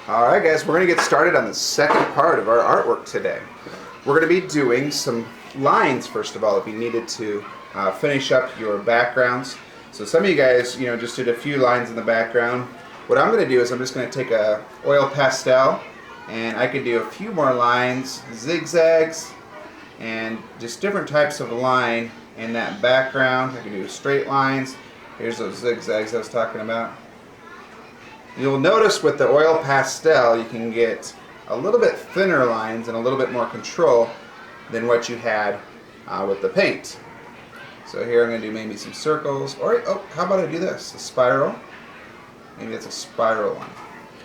Alright guys, we're going to get started on the second part of our artwork today. We're going to be doing some lines first of all if you needed to finish up your backgrounds. So some of you guys, just did a few lines in the background. What I'm going to do is I'm just going to take a oil pastel and I could do a few more lines, zigzags, and just different types of line in that background. I can do straight lines. Here's those zigzags I was talking about. You'll notice with the oil pastel you can get a little bit thinner lines and a little bit more control than what you had with the paint. So here I'm going to do maybe some circles, or how about I do this, a spiral? Maybe it's a spiral one.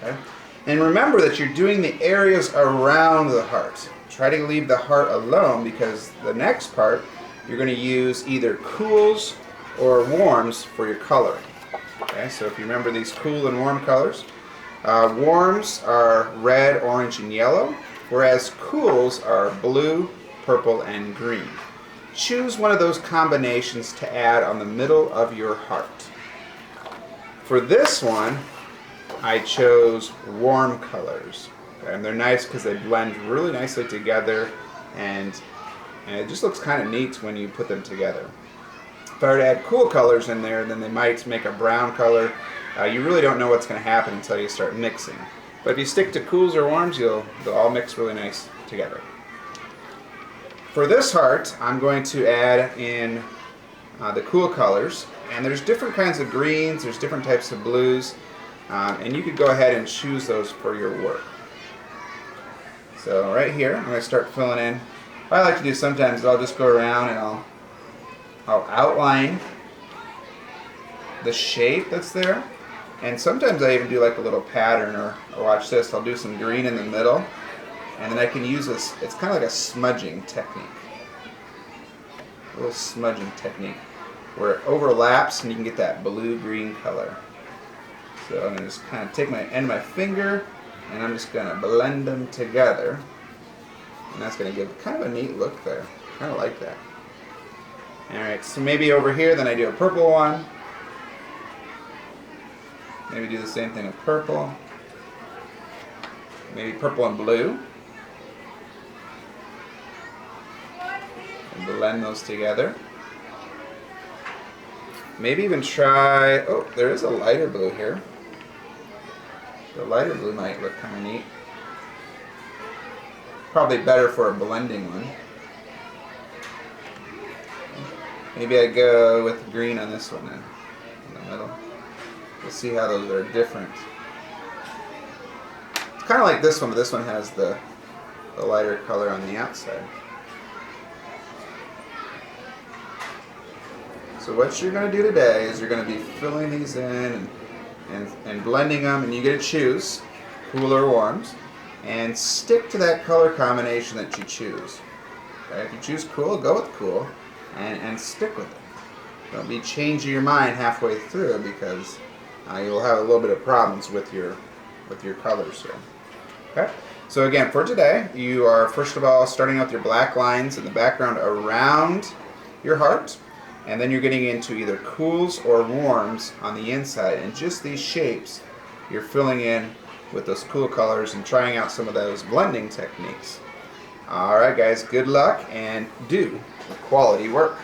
Okay? And remember that you're doing the areas around the heart. Try to leave the heart alone because the next part you're going to use either cools or warms for your coloring. Okay, so if you remember these cool and warm colors, warms are red, orange, and yellow, whereas cools are blue, purple, and green. Choose one of those combinations to add on the middle of your heart. For this one, I chose warm colors. Okay, and they're nice because they blend really nicely together, and it just looks kind of neat when you put them together. If I were to add cool colors in there, then they might make a brown color. You really don't know what's going to happen until you start mixing. But if you stick to cools or warms, they'll all mix really nice together. For this heart, I'm going to add in the cool colors. And there's different kinds of greens, there's different types of blues, and you could go ahead and choose those for your work. So right here, I'm going to start filling in. What I like to do sometimes is I'll just go around and I'll outline the shape that's there, and sometimes I even do like a little pattern, or watch this, I'll do some green in the middle, and then I can use this, it's kind of like a smudging technique, a little smudging technique where it overlaps and you can get that blue-green color. So I'm going to just kind of take my end of my finger and I'm just going to blend them together, and that's going to give kind of a neat look there. Kind of like that. Alright, so maybe over here then I do a purple one. Maybe do the same thing with purple. Maybe purple and blue. And blend those together. Maybe even try, there is a lighter blue here. The lighter blue might look kind of neat. Probably better for a blending one. Maybe I go with green on this one then, in the middle. We'll see how those are different. It's kind of like this one, but this one has the lighter color on the outside. So what you're going to do today is you're going to be filling these in and blending them, and you get to choose cool or warms, and stick to that color combination that you choose. Okay? If you choose cool, go with cool. And stick with it. Don't be changing your mind halfway through because you'll have a little bit of problems with your colors here. Okay? So again, for today, you are first of all starting out with your black lines in the background around your heart, and then you're getting into either cools or warms on the inside, and just these shapes you're filling in with those cool colors and trying out some of those blending techniques. Alright guys, good luck and do quality work.